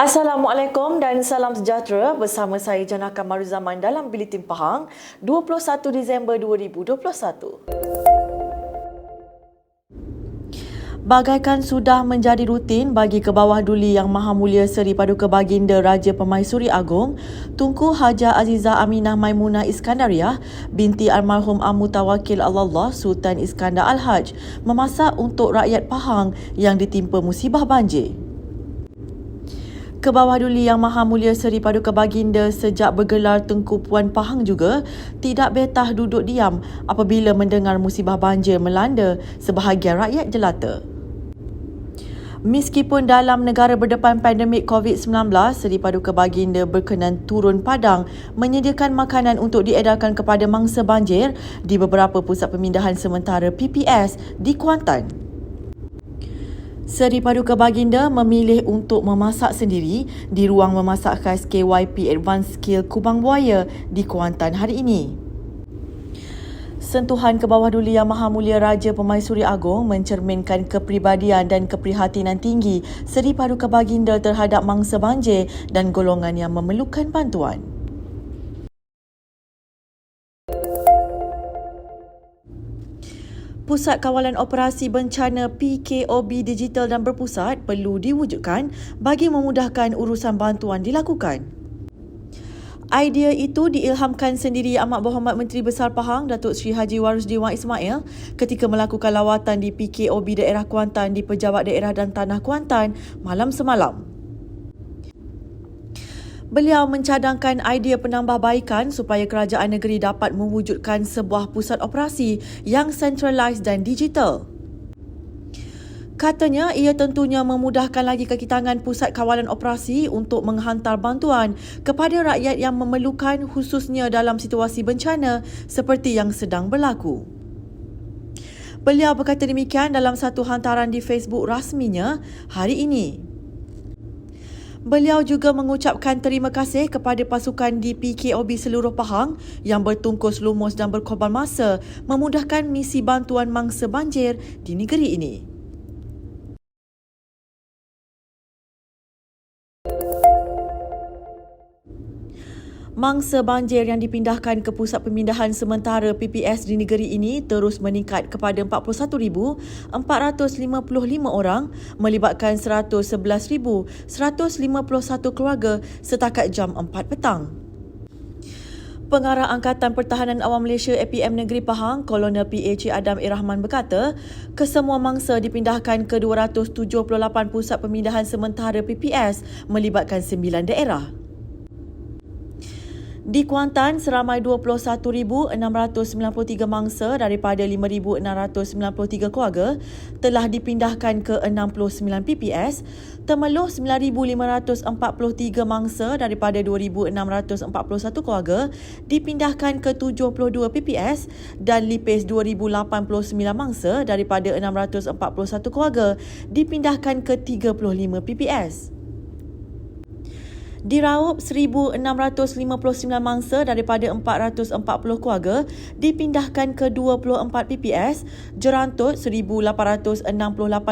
Assalamualaikum dan salam sejahtera, bersama saya Janaka Maruzaman dalam Buletin Pahang 21 Disember 2021. Bagaikan sudah menjadi rutin bagi Kebawah Duli Yang Maha Mulia Seri Paduka Baginda Raja Permaisuri Agong, Tunku Haja Azizah Aminah Maimunah Iskandariah binti almarhum Mutawakil Allah Sultan Iskandar Al-Haj memasak untuk rakyat Pahang yang ditimpa musibah banjir. Kebawah Duli Yang Maha Mulia Seri Paduka Baginda sejak bergelar Tengku Puan Pahang juga tidak betah duduk diam apabila mendengar musibah banjir melanda sebahagian rakyat jelata. Meskipun dalam negara berdepan pandemik COVID-19, Seri Paduka Baginda berkenan turun padang menyediakan makanan untuk diedarkan kepada mangsa banjir di beberapa pusat pemindahan sementara PPS di Kuantan. Seri Paduka Baginda memilih untuk memasak sendiri di ruang memasak khas KYP Advanced Skill Kubang Buaya di Kuantan hari ini. Sentuhan Kebawah Duli Yang Maha Mulia Raja Permaisuri Agong mencerminkan kepribadian dan keprihatinan tinggi Seri Paduka Baginda terhadap mangsa banjir dan golongan yang memerlukan bantuan. Pusat Kawalan Operasi Bencana PKOB Digital dan Berpusat perlu diwujudkan bagi memudahkan urusan bantuan dilakukan. Idea itu diilhamkan sendiri Amat Berhormat Menteri Besar Pahang Datuk Seri Haji Warusdi Wan Ismail ketika melakukan lawatan di PKOB Daerah Kuantan di Pejabat Daerah dan Tanah Kuantan malam semalam. Beliau mencadangkan idea penambahbaikan supaya kerajaan negeri dapat mewujudkan sebuah pusat operasi yang centralised dan digital. Katanya ia tentunya memudahkan lagi kaki tangan Pusat Kawalan Operasi untuk menghantar bantuan kepada rakyat yang memerlukan khususnya dalam situasi bencana seperti yang sedang berlaku. Beliau berkata demikian dalam satu hantaran di Facebook rasminya hari ini. Beliau juga mengucapkan terima kasih kepada pasukan di PKOB seluruh Pahang yang bertungkus lumus dan berkorban masa memudahkan misi bantuan mangsa banjir di negeri ini. Mangsa banjir yang dipindahkan ke Pusat Pemindahan Sementara PPS di negeri ini terus meningkat kepada 41,455 orang melibatkan 111,151 keluarga setakat jam 4 petang. Pengarah Angkatan Pertahanan Awam Malaysia APM Negeri Pahang, Kolonel PAC Adam Irrahman berkata, kesemua mangsa dipindahkan ke 278 Pusat Pemindahan Sementara PPS melibatkan 9 daerah. Di Kuantan, seramai 21,693 mangsa daripada 5,693 keluarga telah dipindahkan ke 69 PPS, Temeloh 9,543 mangsa daripada 2,641 keluarga dipindahkan ke 72 PPS dan Lipis 2,089 mangsa daripada 641 keluarga dipindahkan ke 35 PPS. Di Raup, 1,659 mangsa daripada 440 keluarga dipindahkan ke 24 PPS, Jerantut 1,868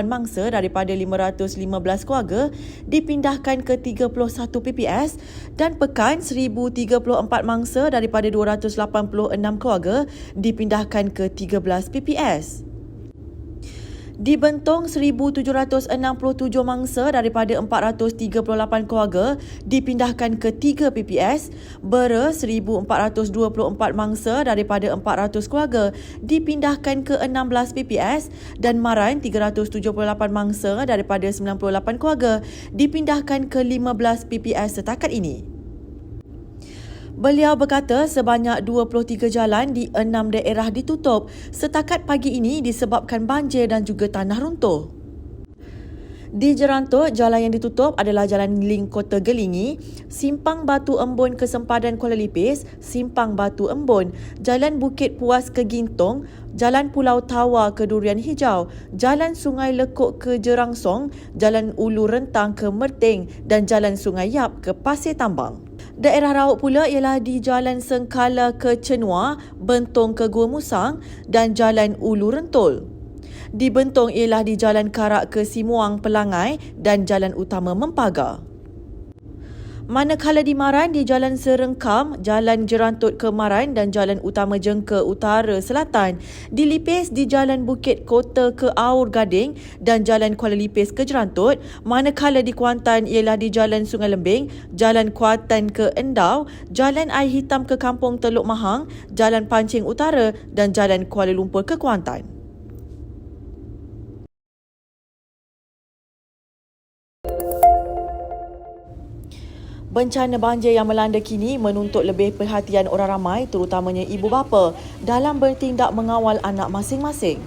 mangsa daripada 515 keluarga dipindahkan ke 31 PPS dan Pekan 1,034 mangsa daripada 286 keluarga dipindahkan ke 13 PPS. Di Bentong, 1,767 mangsa daripada 438 keluarga dipindahkan ke 3 PPS, Bera 1,424 mangsa daripada 400 keluarga dipindahkan ke 16 PPS dan Maran 378 mangsa daripada 98 keluarga dipindahkan ke 15 PPS setakat ini. Beliau berkata sebanyak 23 jalan di 6 daerah ditutup setakat pagi ini disebabkan banjir dan juga tanah runtuh. Di Jerantut, jalan yang ditutup adalah Jalan Ling Kota Gelingi, Simpang Batu Embun ke Sempadan Kuala Lipis, Simpang Batu Embun, Jalan Bukit Puas ke Gintong, Jalan Pulau Tawa ke Durian Hijau, Jalan Sungai Lekuk ke Jerangsong, Jalan Ulu Rentang ke Merting dan Jalan Sungai Yap ke Pasir Tambang. Daerah Raup pula ialah di Jalan Sengkala ke Chenua, Bentong ke Gua Musang dan Jalan Ulu Rentul. Di Bentong ialah di Jalan Karak ke Simuang Pelangai dan Jalan Utama Mempagar. Manakala di Maran, di Jalan Serengkam, Jalan Jerantut ke Maran dan Jalan Utama Jengke Utara Selatan dilipis di Jalan Bukit Kota ke Aur Gading dan Jalan Kuala Lipis ke Jerantut, manakala di Kuantan ialah di Jalan Sungai Lembing, Jalan Kuantan ke Endau, Jalan Air Hitam ke Kampung Teluk Mahang, Jalan Pancing Utara dan Jalan Kuala Lumpur ke Kuantan. Bencana banjir yang melanda kini menuntut lebih perhatian orang ramai, terutamanya ibu bapa, dalam bertindak mengawal anak masing-masing.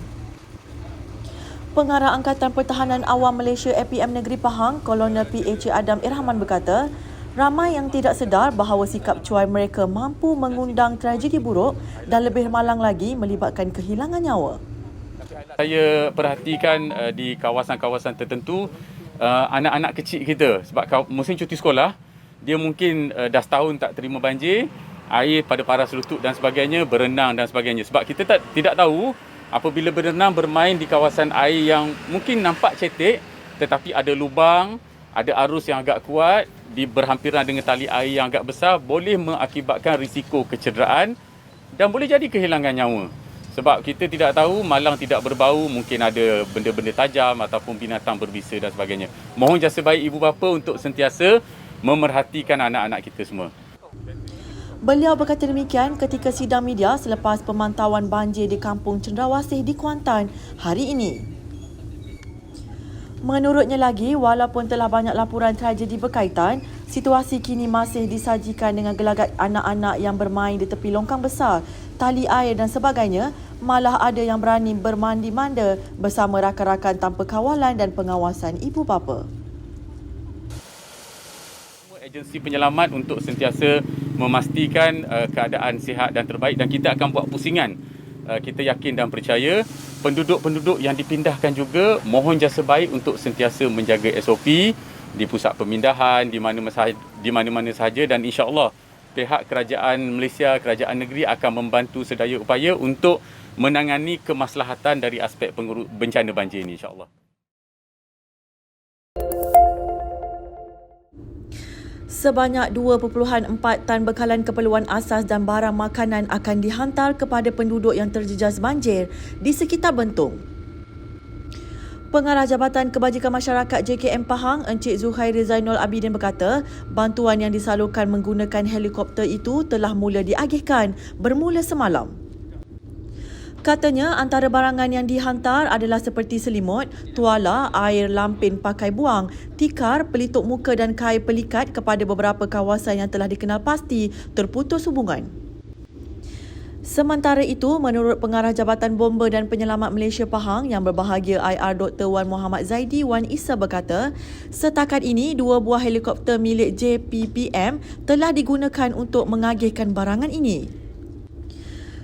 Pengarah Angkatan Pertahanan Awam Malaysia APM Negeri Pahang, Kolonel PH Adam Irhaman berkata, ramai yang tidak sedar bahawa sikap cuai mereka mampu mengundang tragedi buruk dan lebih malang lagi melibatkan kehilangan nyawa. Saya perhatikan di kawasan-kawasan tertentu, anak-anak kecil kita, sebab musim cuti sekolah, dia mungkin dah setahun tak terima banjir, air pada paras lutut dan sebagainya, berenang dan sebagainya. Sebab kita tidak tahu apabila berenang bermain di kawasan air yang mungkin nampak cetek tetapi ada lubang, ada arus yang agak kuat, berhampiran dengan tali air yang agak besar, boleh mengakibatkan risiko kecederaan dan boleh jadi kehilangan nyawa. Sebab kita tidak tahu, malang tidak berbau, mungkin ada benda-benda tajam ataupun binatang berbisa dan sebagainya. Mohon jasa baik ibu bapa untuk sentiasa memerhatikan anak-anak kita semua. Beliau berkata demikian ketika sidang media selepas pemantauan banjir di Kampung Cendrawasih di Kuantan hari ini. Menurutnya lagi, walaupun telah banyak laporan tragedi berkaitan, situasi kini masih disajikan dengan gelagat anak-anak yang bermain di tepi longkang besar, tali air dan sebagainya, malah ada yang berani bermandi-manda bersama rakan-rakan tanpa kawalan dan pengawasan ibu bapa. Agensi penyelamat untuk sentiasa memastikan keadaan sihat dan terbaik, dan kita akan buat pusingan. Kita yakin dan percaya penduduk-penduduk yang dipindahkan juga mohon jasa baik untuk sentiasa menjaga SOP di pusat pemindahan, di mana-mana sahaja, dan insya-Allah pihak kerajaan Malaysia, kerajaan negeri akan membantu sedaya upaya untuk menangani kemaslahatan dari aspek bencana banjir ini, insya-Allah. Sebanyak 2.4 tan bekalan keperluan asas dan barang makanan akan dihantar kepada penduduk yang terjejas banjir di sekitar Bentong. Pengarah Jabatan Kebajikan Masyarakat JKM Pahang, Encik Zuhairi Zainul Abidin berkata, bantuan yang disalurkan menggunakan helikopter itu telah mula diagihkan bermula semalam. Katanya, antara barangan yang dihantar adalah seperti selimut, tuala, air lampin pakai buang, tikar, pelitup muka dan kain pelikat kepada beberapa kawasan yang telah dikenal pasti terputus hubungan. Sementara itu, menurut Pengarah Jabatan Bomba dan Penyelamat Malaysia Pahang yang berbahagia IR Dr. Wan Muhammad Zaidi Wan Isa berkata, setakat ini 2 buah helikopter milik JPPM telah digunakan untuk mengagihkan barangan ini.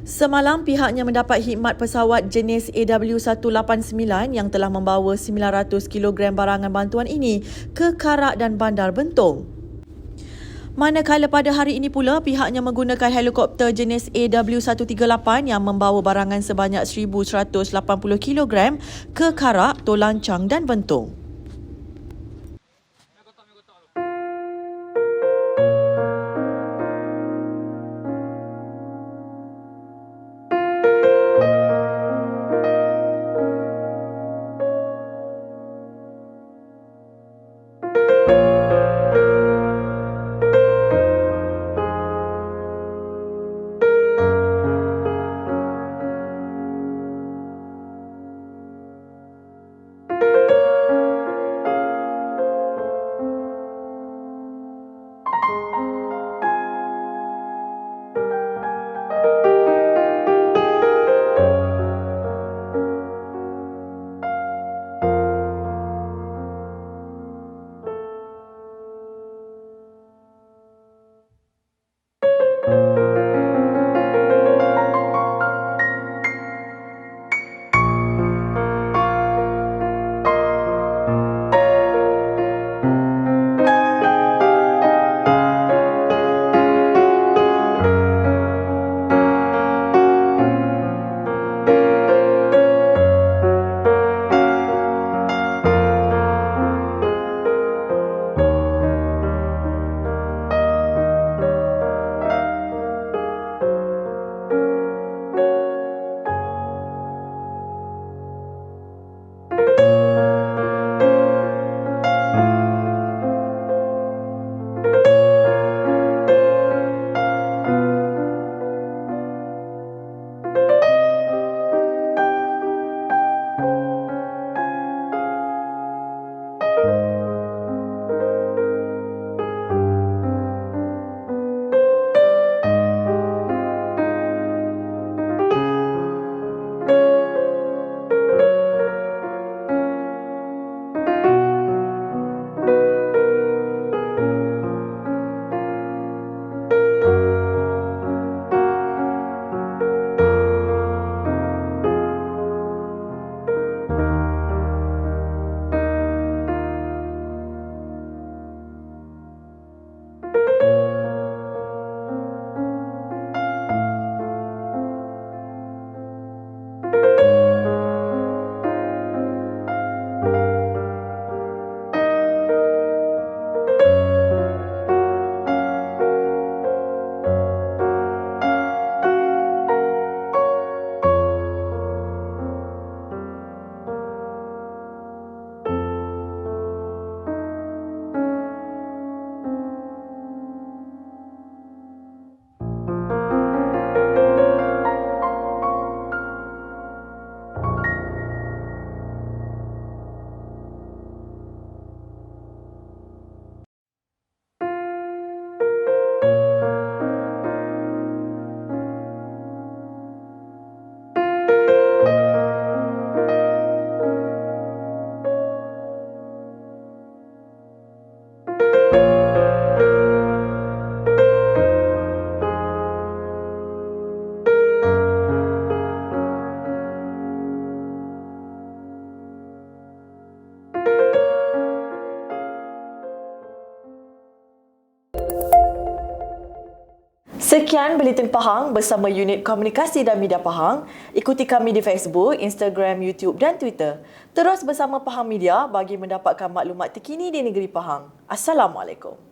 Semalam, pihaknya mendapat khidmat pesawat jenis AW189 yang telah membawa 900 kg barangan bantuan ini ke Karak dan Bandar Bentong. Manakala pada hari ini pula, pihaknya menggunakan helikopter jenis AW138 yang membawa barangan sebanyak 1,180 kg ke Karak, Tolancang dan Bentong. Sekian Buletin Pahang bersama Unit Komunikasi dan Media Pahang. Ikuti kami di Facebook, Instagram, YouTube dan Twitter. Terus bersama Pahang Media bagi mendapatkan maklumat terkini di negeri Pahang. Assalamualaikum.